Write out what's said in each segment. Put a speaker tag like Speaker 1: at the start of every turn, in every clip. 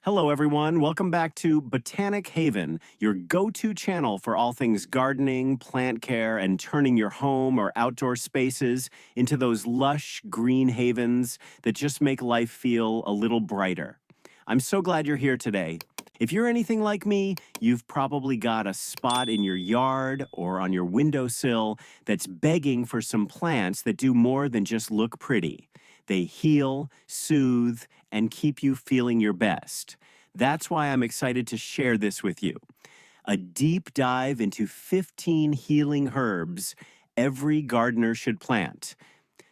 Speaker 1: Hello, everyone. Welcome back to Botanic Haven, your go-to channel for all things gardening, plant care, and turning your home or outdoor spaces into those lush green havens that just make life feel a little brighter. I'm so glad you're here today. If you're anything like me, you've probably got a spot in your yard or on your windowsill that's begging for some plants that do more than just look pretty. They heal, soothe, and keep you feeling your best. That's why I'm excited to share this with you. A deep dive into 15 healing herbs every gardener should plant.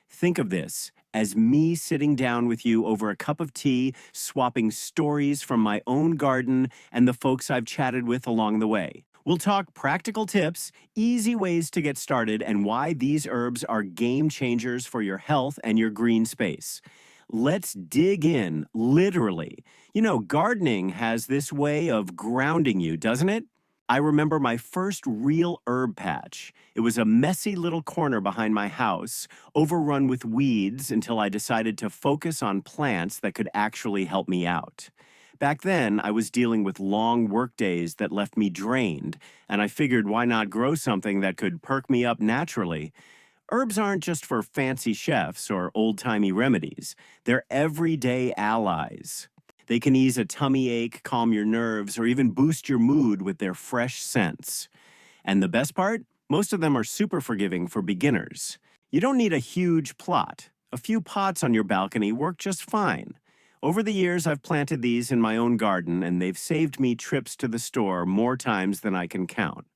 Speaker 1: Think of this as me sitting down with you over a cup of tea, swapping stories from my own garden and the folks I've chatted with along the way. We'll talk practical tips, easy ways to get started, and why these herbs are game changers for your health and your green space. Let's dig in, literally. Gardening has this way of grounding you, doesn't it? I remember my first real herb patch. It was a messy little corner behind my house, overrun with weeds until I decided to focus on plants that could actually help me out. Back then, I was dealing with long work days that left me drained, and I figured why not grow something that could perk me up naturally? Herbs aren't just for fancy chefs or old-timey remedies. They're everyday allies. They can ease a tummy ache, calm your nerves, or even boost your mood with their fresh scents. And the best part? Most of them are super forgiving for beginners. You don't need a huge plot. A few pots on your balcony work just fine. Over the years, I've planted these in my own garden, and they've saved me trips to the store more times than I can count.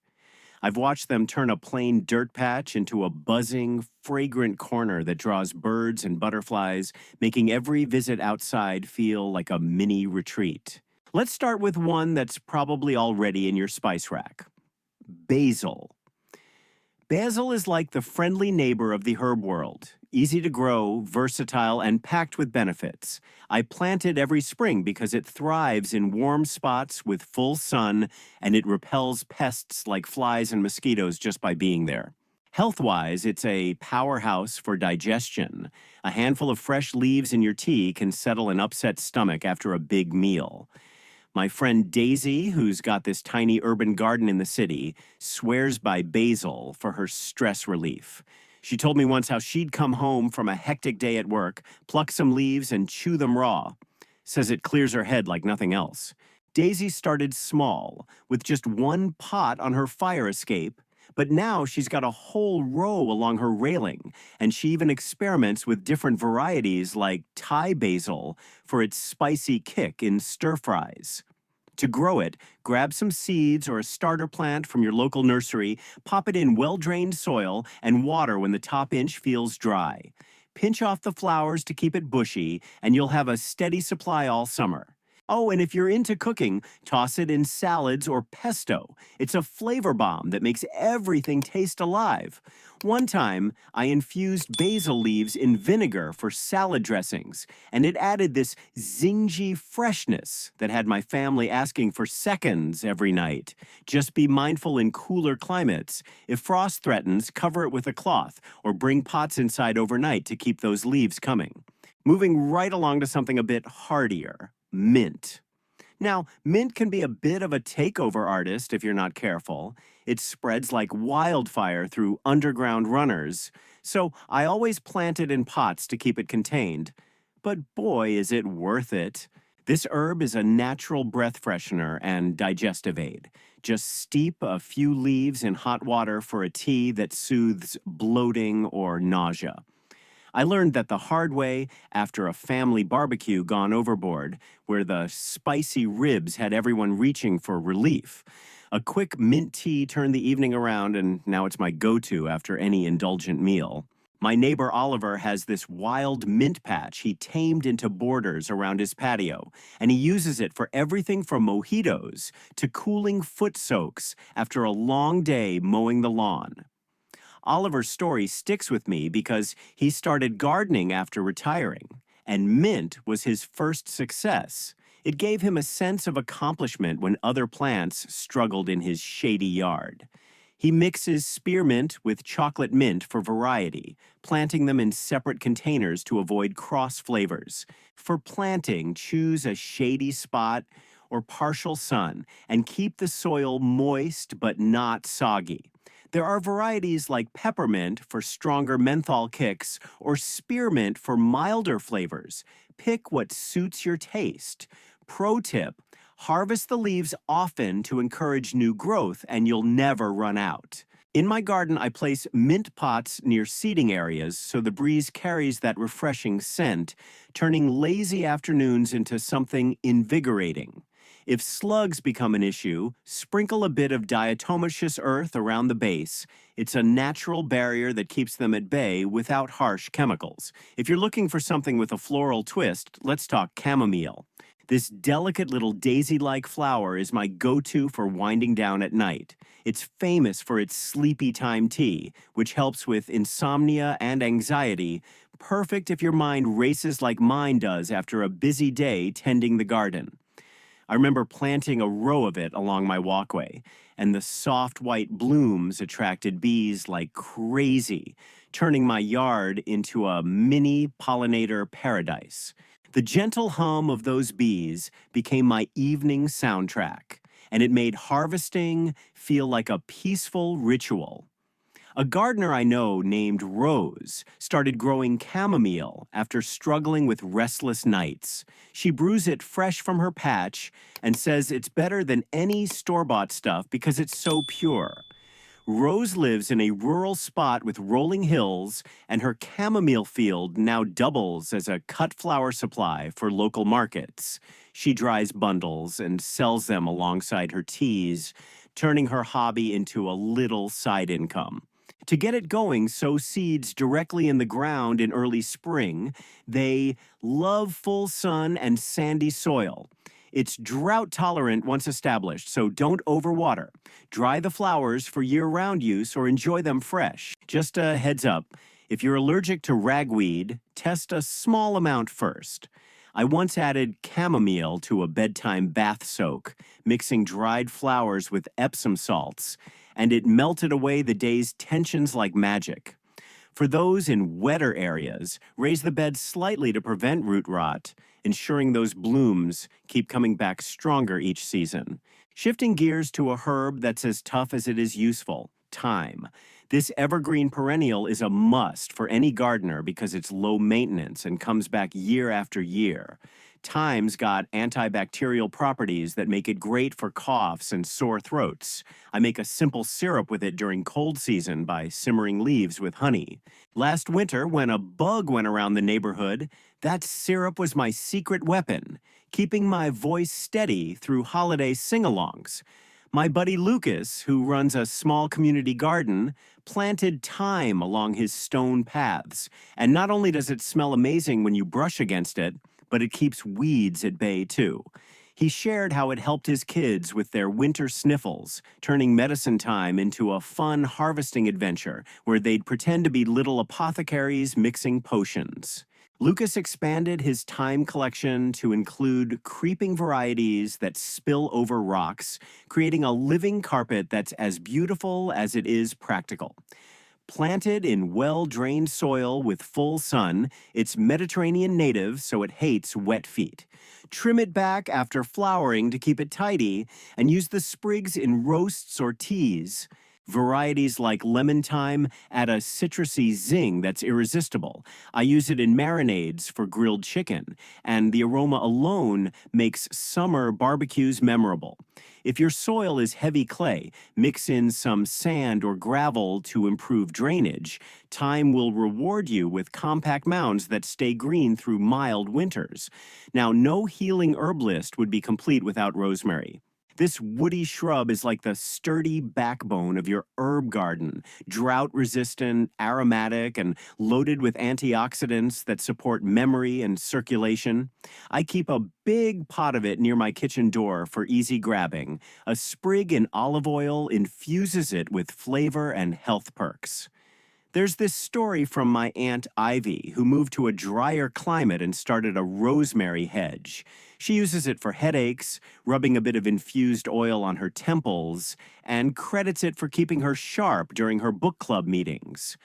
Speaker 1: I've watched them turn a plain dirt patch into a buzzing, fragrant corner that draws birds and butterflies, making every visit outside feel like a mini retreat. Let's start with one that's probably already in your spice rack: basil. Basil is like the friendly neighbor of the herb world. Easy to grow, versatile, and packed with benefits. I plant it every spring because it thrives in warm spots with full sun, and it repels pests like flies and mosquitoes just by being there. Health-wise, it's a powerhouse for digestion. A handful of fresh leaves in your tea can settle an upset stomach after a big meal. My friend Daisy, who's got this tiny urban garden in the city, swears by basil for her stress relief. She told me once how she'd come home from a hectic day at work, pluck some leaves, and chew them raw. Says it clears her head like nothing else. Daisy started small, with just one pot on her fire escape, but now she's got a whole row along her railing, and she even experiments with different varieties like Thai basil for its spicy kick in stir-fries. To grow it, grab some seeds or a starter plant from your local nursery, pop it in well-drained soil, and water when the top inch feels dry. Pinch off the flowers to keep it bushy, and you'll have a steady supply all summer. Oh, and if you're into cooking, toss it in salads or pesto. It's a flavor bomb that makes everything taste alive. One time, I infused basil leaves in vinegar for salad dressings, and it added this zingy freshness that had my family asking for seconds every night. Just be mindful in cooler climates. If frost threatens, cover it with a cloth or bring pots inside overnight to keep those leaves coming. Moving right along to something a bit hardier: mint. Now, mint can be a bit of a takeover artist if you're not careful. It spreads like wildfire through underground runners, so I always plant it in pots to keep it contained. But boy, is it worth it. This herb is a natural breath freshener and digestive aid. Just steep a few leaves in hot water for a tea that soothes bloating or nausea. I learned that the hard way after a family barbecue gone overboard, where the spicy ribs had everyone reaching for relief. A quick mint tea turned the evening around, and now it's my go-to after any indulgent meal. My neighbor Oliver has this wild mint patch he tamed into borders around his patio, and he uses it for everything from mojitos to cooling foot soaks after a long day mowing the lawn. Oliver's story sticks with me because he started gardening after retiring, and mint was his first success. It gave him a sense of accomplishment when other plants struggled in his shady yard. He mixes spearmint with chocolate mint for variety, planting them in separate containers to avoid cross flavors. For planting, choose a shady spot or partial sun and keep the soil moist but not soggy. There are varieties like peppermint for stronger menthol kicks or spearmint for milder flavors. Pick what suits your taste. Pro tip: harvest the leaves often to encourage new growth, and you'll never run out. In my garden, I place mint pots near seating areas so the breeze carries that refreshing scent, turning lazy afternoons into something invigorating. If slugs become an issue, sprinkle a bit of diatomaceous earth around the base. It's a natural barrier that keeps them at bay without harsh chemicals. If you're looking for something with a floral twist, let's talk chamomile. This delicate little daisy-like flower is my go-to for winding down at night. It's famous for its sleepy time tea, which helps with insomnia and anxiety, perfect if your mind races like mine does after a busy day tending the garden. I remember planting a row of it along my walkway, and the soft white blooms attracted bees like crazy, turning my yard into a mini pollinator paradise. The gentle hum of those bees became my evening soundtrack, and it made harvesting feel like a peaceful ritual. A gardener I know named Rose started growing chamomile after struggling with restless nights. She brews it fresh from her patch and says it's better than any store-bought stuff because it's so pure. Rose lives in a rural spot with rolling hills, and her chamomile field now doubles as a cut flower supply for local markets. She dries bundles and sells them alongside her teas, turning her hobby into a little side income. To get it going, sow seeds directly in the ground in early spring. They love full sun and sandy soil. It's drought tolerant once established, so don't overwater. Dry the flowers for year-round use or enjoy them fresh. Just a heads up, if you're allergic to ragweed, test a small amount first. I once added chamomile to a bedtime bath soak, mixing dried flowers with Epsom salts, and it melted away the day's tensions like magic. For those in wetter areas, raise the bed slightly to prevent root rot, ensuring those blooms keep coming back stronger each season. Shifting gears to a herb that's as tough as it is useful: thyme. This evergreen perennial is a must for any gardener because it's low maintenance and comes back year after year. Thyme's got antibacterial properties that make it great for coughs and sore throats. I make a simple syrup with it during cold season by simmering leaves with honey. Last winter, when a bug went around the neighborhood, that syrup was my secret weapon, keeping my voice steady through holiday sing-alongs. My buddy Lucas, who runs a small community garden, planted thyme along his stone paths. And not only does it smell amazing when you brush against it, but it keeps weeds at bay too. He shared how it helped his kids with their winter sniffles, turning medicine time into a fun harvesting adventure where they'd pretend to be little apothecaries mixing potions. Lucas expanded his thyme collection to include creeping varieties that spill over rocks, creating a living carpet that's as beautiful as it is practical. Planted in well-drained soil with full sun, it's Mediterranean native, so it hates wet feet. Trim it back after flowering to keep it tidy, and use the sprigs in roasts or teas. Varieties like lemon thyme add a citrusy zing that's irresistible. I use it in marinades for grilled chicken, and the aroma alone makes summer barbecues memorable. If your soil is heavy clay, mix in some sand or gravel to improve drainage. Thyme will reward you with compact mounds that stay green through mild winters. Now, no healing herb list would be complete without rosemary. This woody shrub is like the sturdy backbone of your herb garden, drought-resistant, aromatic, and loaded with antioxidants that support memory and circulation. I keep a big pot of it near my kitchen door for easy grabbing. A sprig in olive oil infuses it with flavor and health perks. There's this story from my Aunt Ivy, who moved to a drier climate and started a rosemary hedge. She uses it for headaches, rubbing a bit of infused oil on her temples, and credits it for keeping her sharp during her book club meetings.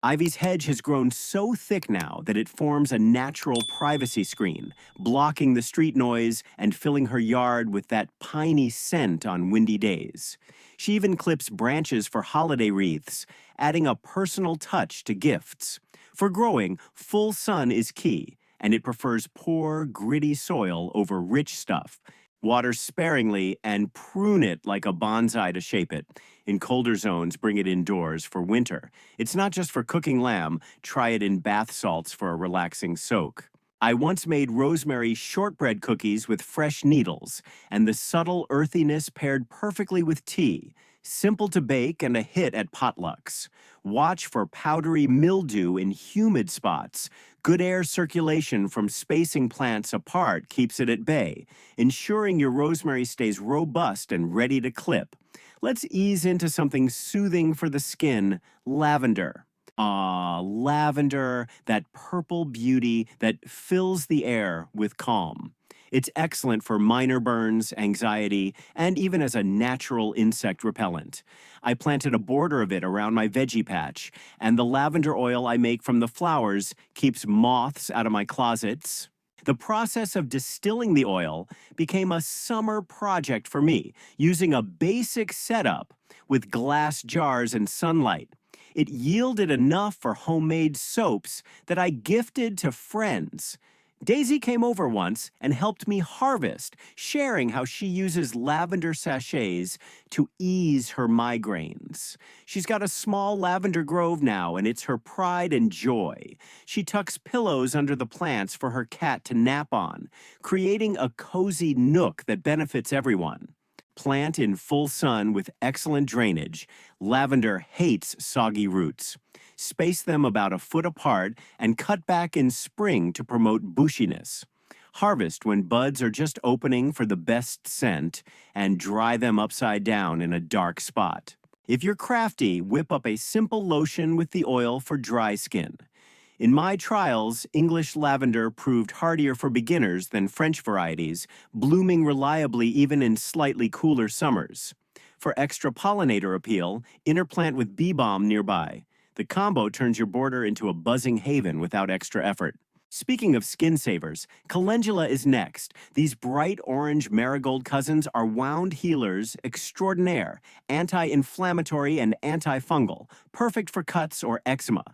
Speaker 1: Ivy's hedge has grown so thick now that it forms a natural privacy screen, blocking the street noise and filling her yard with that piney scent on windy days. She even clips branches for holiday wreaths, adding a personal touch to gifts. For growing, full sun is key, and it prefers poor, gritty soil over rich stuff. Water sparingly and prune it like a bonsai to shape it. In colder zones, bring it indoors for winter. It's not just for cooking lamb, try it in bath salts for a relaxing soak. I once made rosemary shortbread cookies with fresh needles, and the subtle earthiness paired perfectly with tea. Simple to bake and a hit at potlucks. Watch for powdery mildew in humid spots. Good air circulation from spacing plants apart keeps it at bay, ensuring your rosemary stays robust and ready to clip. Let's ease into something soothing for the skin, lavender. Ah, lavender, that purple beauty that fills the air with calm. It's excellent for minor burns, anxiety, and even as a natural insect repellent. I planted a border of it around my veggie patch, and the lavender oil I make from the flowers keeps moths out of my closets. The process of distilling the oil became a summer project for me, using a basic setup with glass jars and sunlight. It yielded enough for homemade soaps that I gifted to friends. Daisy came over once and helped me harvest, sharing how she uses lavender sachets to ease her migraines. She's got a small lavender grove now, and it's her pride and joy. She tucks pillows under the plants for her cat to nap on, creating a cozy nook that benefits everyone. Plant in full sun with excellent drainage. Lavender hates soggy roots. Space them about a foot apart and cut back in spring to promote bushiness. Harvest when buds are just opening for the best scent and dry them upside down in a dark spot. If you're crafty, whip up a simple lotion with the oil for dry skin. In my trials, English lavender proved hardier for beginners than French varieties, blooming reliably even in slightly cooler summers. For extra pollinator appeal, interplant with bee balm nearby. The combo turns your border into a buzzing haven without extra effort. Speaking of skin savers, calendula is next. These bright orange marigold cousins are wound healers extraordinaire, anti-inflammatory and antifungal, perfect for cuts or eczema.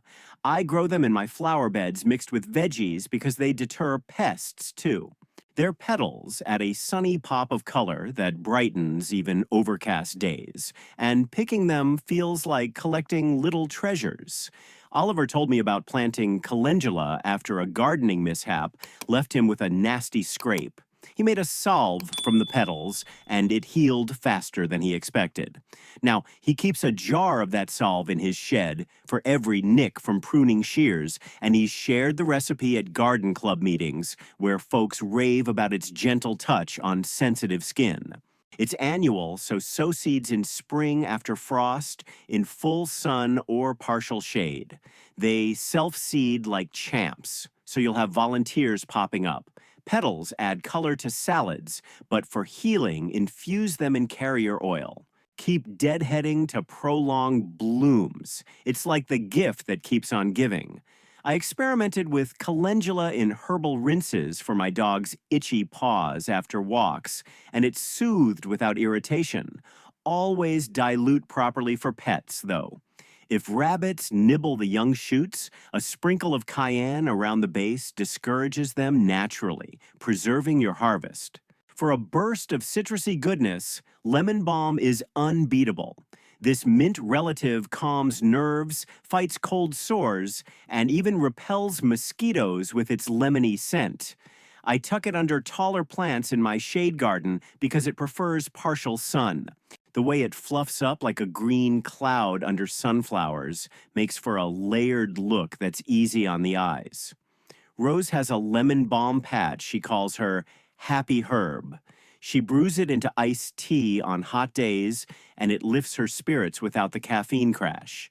Speaker 1: I grow them in my flower beds mixed with veggies because they deter pests too. Their petals add a sunny pop of color that brightens even overcast days, and picking them feels like collecting little treasures. Oliver told me about planting calendula after a gardening mishap left him with a nasty scrape. He made a salve from the petals, and it healed faster than he expected. Now, he keeps a jar of that salve in his shed for every nick from pruning shears, and he's shared the recipe at garden club meetings, where folks rave about its gentle touch on sensitive skin. It's annual, so sow seeds in spring after frost, in full sun or partial shade. They self-seed like champs, so you'll have volunteers popping up. Petals add color to salads, but for healing, infuse them in carrier oil. Keep deadheading to prolong blooms. It's like the gift that keeps on giving. I experimented with calendula in herbal rinses for my dog's itchy paws after walks, and it soothed without irritation. Always dilute properly for pets, though. If rabbits nibble the young shoots, a sprinkle of cayenne around the base discourages them naturally, preserving your harvest. For a burst of citrusy goodness, lemon balm is unbeatable. This mint relative calms nerves, fights cold sores, and even repels mosquitoes with its lemony scent. I tuck it under taller plants in my shade garden because it prefers partial sun. The way it fluffs up like a green cloud under sunflowers makes for a layered look that's easy on the eyes. Rose has a lemon balm patch she calls her Happy Herb. She brews it into iced tea on hot days, and it lifts her spirits without the caffeine crash.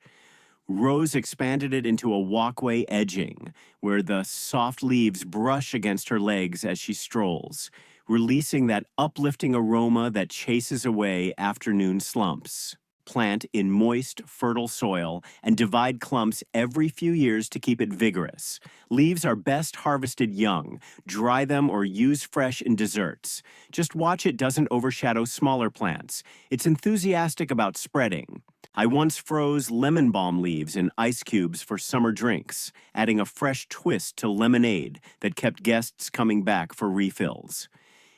Speaker 1: Rose expanded it into a walkway edging, where the soft leaves brush against her legs as she strolls, releasing that uplifting aroma that chases away afternoon slumps. Plant in moist, fertile soil and divide clumps every few years to keep it vigorous. Leaves are best harvested young. Dry them or use fresh in desserts. Just watch it doesn't overshadow smaller plants. It's enthusiastic about spreading. I once froze lemon balm leaves in ice cubes for summer drinks, adding a fresh twist to lemonade that kept guests coming back for refills.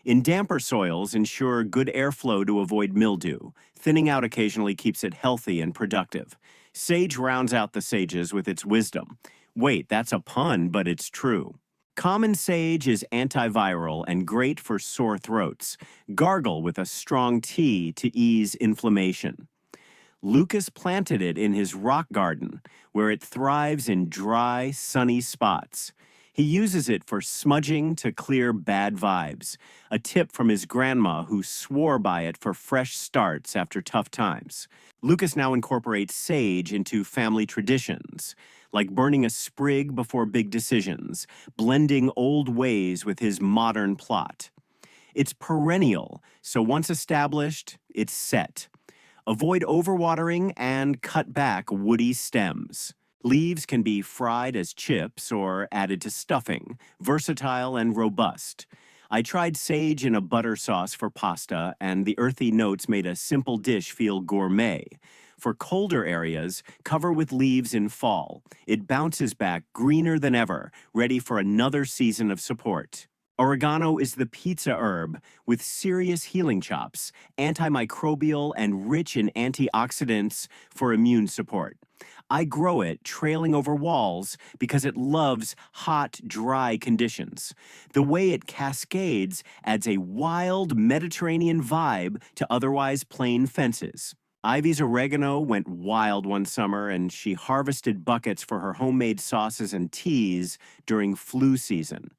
Speaker 1: In damper soils, ensure good airflow to avoid mildew. Thinning out occasionally keeps it healthy and productive. Sage rounds out the sages with its wisdom. Wait, that's a pun, but it's true. Common sage is antiviral and great for sore throats. Gargle with a strong tea to ease inflammation. Lucas planted it in his rock garden, where it thrives in dry, sunny spots. He uses it for smudging to clear bad vibes, a tip from his grandma who swore by it for fresh starts after tough times. Lucas now incorporates sage into family traditions, like burning a sprig before big decisions, blending old ways with his modern plot. It's perennial, so once established, it's set. Avoid overwatering and cut back woody stems. Leaves can be fried as chips or added to stuffing, versatile and robust. I tried sage in a butter sauce for pasta, and the earthy notes made a simple dish feel gourmet. For colder areas, cover with leaves in fall. It bounces back greener than ever, ready for another season of support. Oregano is the pizza herb with serious healing chops, antimicrobial and rich in antioxidants for immune support. I grow it trailing over walls because it loves hot, dry conditions. The way it cascades adds a wild Mediterranean vibe to otherwise plain fences. Ivy's oregano went wild one summer, and she harvested buckets for her homemade sauces and teas during flu season.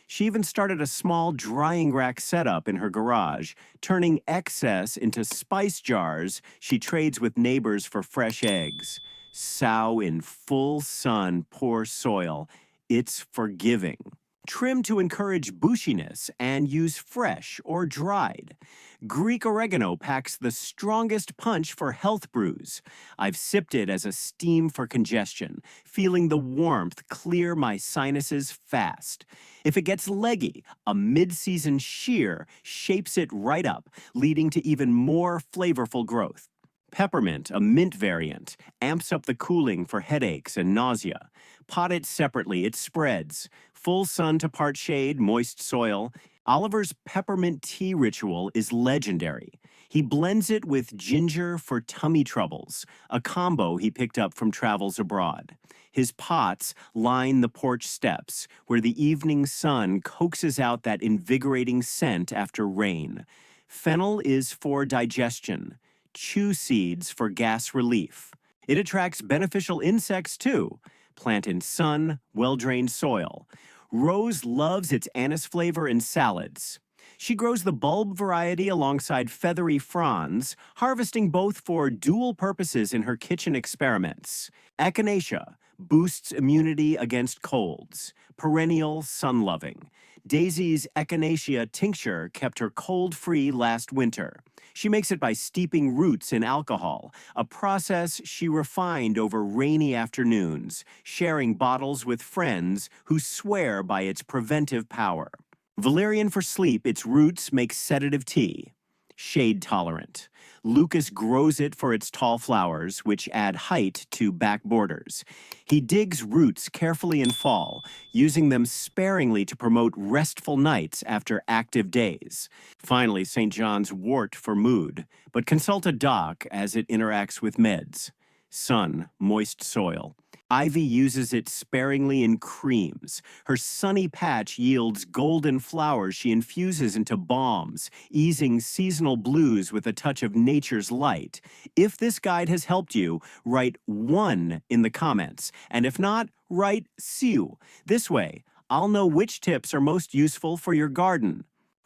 Speaker 1: She even started a small drying rack setup in her garage, turning excess into spice jars she trades with neighbors for fresh eggs. Sow in full sun, poor soil. It's forgiving. Trim to encourage bushiness and use fresh or dried. Greek oregano packs the strongest punch for health brews. I've sipped it as a steam for congestion, feeling the warmth clear my sinuses fast. If it gets leggy, a mid-season shear shapes it right up, leading to even more flavorful growth. Peppermint, a mint variant, amps up the cooling for headaches and nausea. Pot it separately, it spreads. Full sun to part shade, moist soil. Oliver's peppermint tea ritual is legendary. He blends it with ginger for tummy troubles, a combo he picked up from travels abroad. His pots line the porch steps, where the evening sun coaxes out that invigorating scent after rain. Fennel is for digestion. Chew seeds for gas relief. It attracts beneficial insects too. Plant in sun, well-drained soil. Rose loves its anise flavor in salads. She grows the bulb variety alongside feathery fronds, harvesting both for dual purposes in her kitchen experiments. Echinacea boosts immunity against colds. Perennial, sun-loving. Daisy's echinacea tincture kept her cold-free last winter. She makes it by steeping roots in alcohol, a process she refined over rainy afternoons, sharing bottles with friends who swear by its preventive power. Valerian for sleep, its roots make sedative tea. Shade tolerant. Lucas grows it for its tall flowers, which add height to back borders. He digs roots carefully in fall, using them sparingly to promote restful nights after active days. Finally, St. John's wort for mood, but consult a doc as it interacts with meds. Sun, moist soil. Ivy uses it sparingly in creams. Her sunny patch yields golden flowers she infuses into balms, easing seasonal blues with a touch of nature's light. If this guide has helped you, write 1 in the comments, and if not, write SEW. This way, I'll know which tips are most useful for your garden.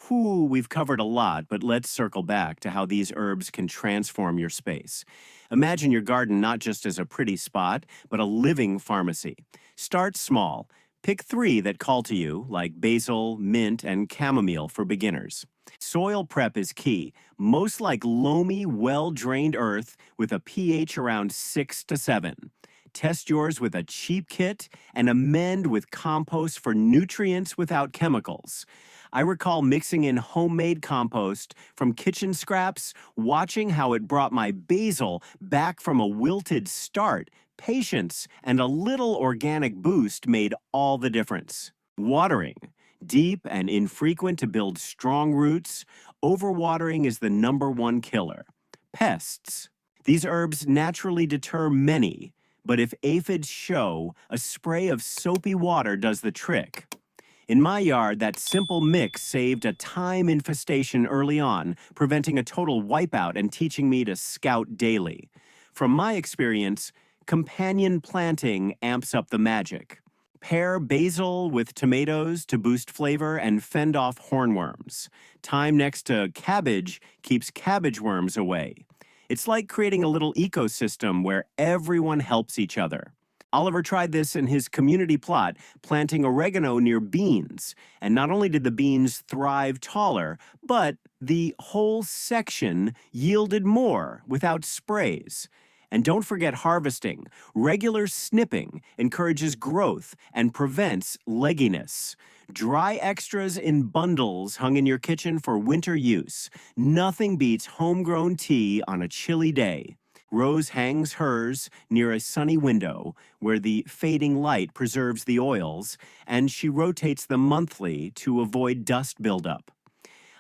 Speaker 1: Whew, we've covered a lot, but let's circle back to how these herbs can transform your space. Imagine your garden not just as a pretty spot, but a living pharmacy. Start small. Pick three that call to you, like basil, mint, and chamomile for beginners. Soil prep is key. Most like loamy, well-drained earth with a pH around 6 to 7. Test yours with a cheap kit and amend with compost for nutrients without chemicals. I recall mixing in homemade compost from kitchen scraps, watching how it brought my basil back from a wilted start. Patience and a little organic boost made all the difference. Watering. Deep and infrequent to build strong roots, overwatering is the #1 killer. Pests. These herbs naturally deter many, but if aphids show, a spray of soapy water does the trick. In my yard, that simple mix saved a thyme infestation early on, preventing a total wipeout and teaching me to scout daily. From my experience, companion planting amps up the magic. Pair basil with tomatoes to boost flavor and fend off hornworms. Thyme next to cabbage keeps cabbage worms away. It's like creating a little ecosystem where everyone helps each other. Oliver tried this in his community plot, planting oregano near beans. And not only did the beans thrive taller, but the whole section yielded more without sprays. And don't forget harvesting. Regular snipping encourages growth and prevents legginess. Dry extras in bundles hung in your kitchen for winter use. Nothing beats homegrown tea on a chilly day. Rose hangs hers near a sunny window where the fading light preserves the oils, and she rotates them monthly to avoid dust buildup.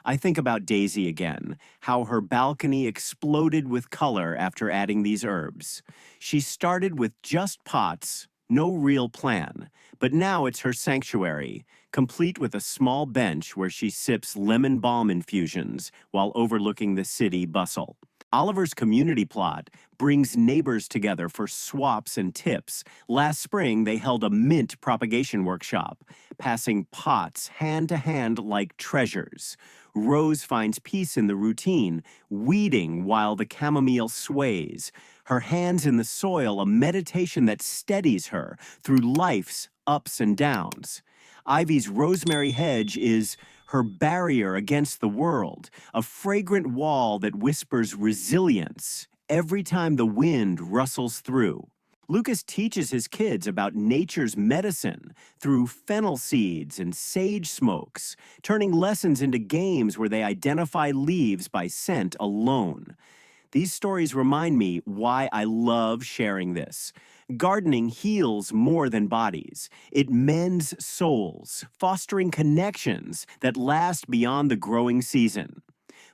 Speaker 1: I think about Daisy again, how her balcony exploded with color after adding these herbs. She started with just pots, no real plan, but now it's her sanctuary, complete with a small bench where she sips lemon balm infusions while overlooking the city bustle. Oliver's community plot brings neighbors together for swaps and tips. Last spring, they held a mint propagation workshop, passing pots hand to hand like treasures. Rose finds peace in the routine, weeding while the chamomile sways. Her hands in the soil, a meditation that steadies her through life's ups and downs. Ivy's rosemary hedge is her barrier against the world, a fragrant wall that whispers resilience every time the wind rustles through. Lucas teaches his kids about nature's medicine through fennel seeds and sage smokes, turning lessons into games where they identify leaves by scent alone. These stories remind me why I love sharing this. Gardening heals more than bodies. It mends souls, fostering connections that last beyond the growing season.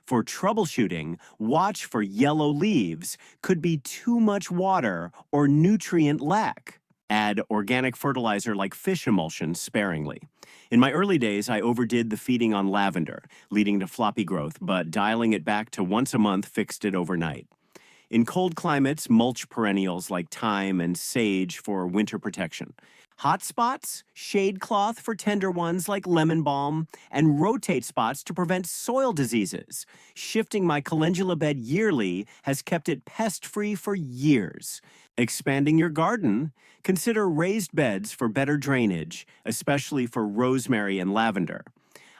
Speaker 1: For troubleshooting, watch for yellow leaves, could be too much water or nutrient lack. Add organic fertilizer like fish emulsion sparingly. In my early days, I overdid the feeding on lavender, leading to floppy growth, but dialing it back to once a month fixed it overnight. In cold climates, mulch perennials like thyme and sage for winter protection. Hot spots, shade cloth for tender ones like lemon balm, and rotate spots to prevent soil diseases. Shifting my calendula bed yearly has kept it pest-free for years. Expanding your garden, consider raised beds for better drainage, especially for rosemary and lavender.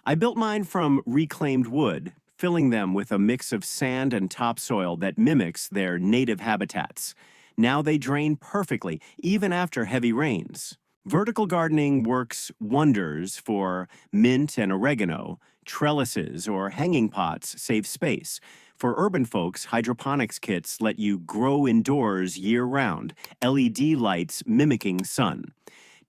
Speaker 1: I built mine from reclaimed wood, filling them with a mix of sand and topsoil that mimics their native habitats. Now they drain perfectly, even after heavy rains. Vertical gardening works wonders for mint and oregano. Trellises or hanging pots save space. For urban folks, hydroponics kits let you grow indoors year-round, LED lights mimicking sun.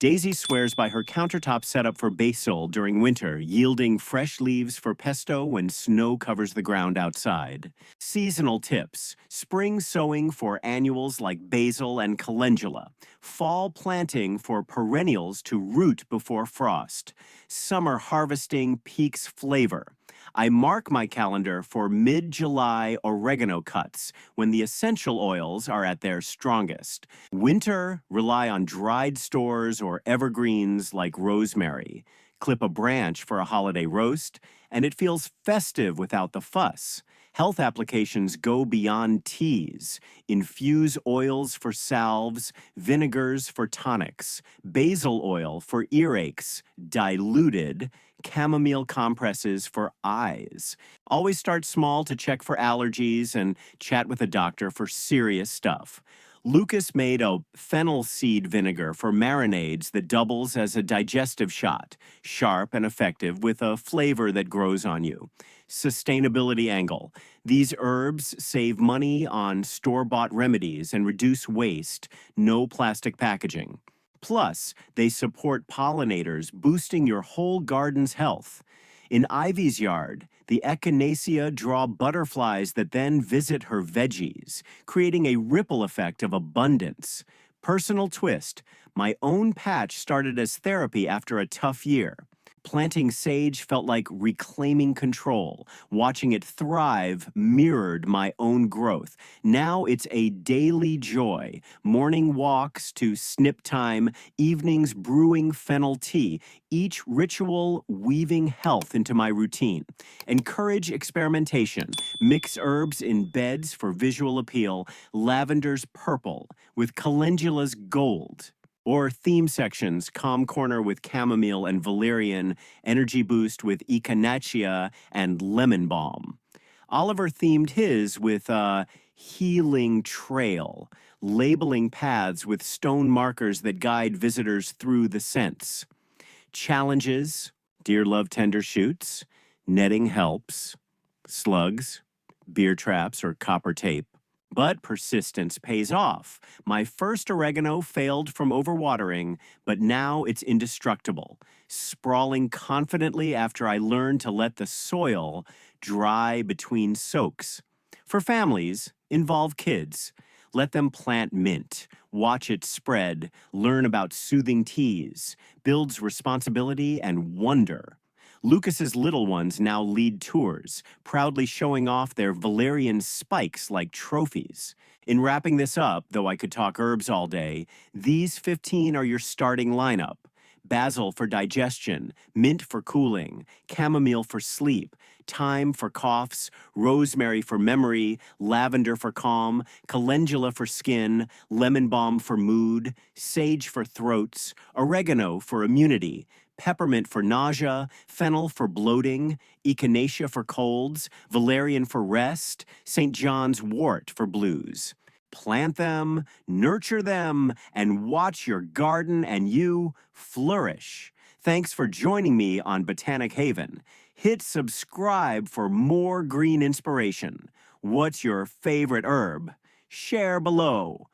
Speaker 1: Daisy swears by her countertop setup for basil during winter, yielding fresh leaves for pesto when snow covers the ground outside. Seasonal tips: spring sowing for annuals like basil and calendula. Fall planting for perennials to root before frost. Summer harvesting peaks flavor. I mark my calendar for mid-July oregano cuts when the essential oils are at their strongest. Winter, rely on dried stores or evergreens like rosemary. Clip a branch for a holiday roast, and it feels festive without the fuss. Health applications go beyond teas. Infuse oils for salves, vinegars for tonics, basil oil for earaches, diluted, chamomile compresses for eyes. Always start small to check for allergies and chat with a doctor for serious stuff. Lucas made a fennel seed vinegar for marinades that doubles as a digestive shot, sharp and effective with a flavor that grows on you. Sustainability angle. These herbs save money on store-bought remedies and reduce waste, no plastic packaging. Plus, they support pollinators, boosting your whole garden's health. In Ivy's yard, the echinacea draw butterflies that then visit her veggies, creating a ripple effect of abundance. Personal twist, my own patch started as therapy after a tough year. Planting sage felt like reclaiming control. Watching it thrive mirrored my own growth. Now it's a daily joy. Morning walks to snip time, evenings brewing fennel tea, each ritual weaving health into my routine. Encourage experimentation. Mix herbs in beds for visual appeal, lavender's purple with calendula's gold. Or theme sections, calm corner with chamomile and valerian, energy boost with echinacea and lemon balm. Oliver themed his with a healing trail, labeling paths with stone markers that guide visitors through the scents. Challenges, dear love tender shoots, netting helps, slugs, beer traps or copper tape. But persistence pays off. My first oregano failed from overwatering, but now it's indestructible, sprawling confidently after I learned to let the soil dry between soaks. For families, involve kids. Let them plant mint, watch it spread, learn about soothing teas, builds responsibility and wonder. Lucas's little ones now lead tours, proudly showing off their valerian spikes like trophies. In wrapping this up, though I could talk herbs all day, these 15 are your starting lineup. Basil for digestion, mint for cooling, chamomile for sleep, thyme for coughs, rosemary for memory, lavender for calm, calendula for skin, lemon balm for mood, sage for throats, oregano for immunity, peppermint for nausea, fennel for bloating, echinacea for colds, valerian for rest, St. John's wort for blues. Plant them, nurture them, and watch your garden and you flourish. Thanks for joining me on Botanic Haven. Hit subscribe for more green inspiration. What's your favorite herb? Share below.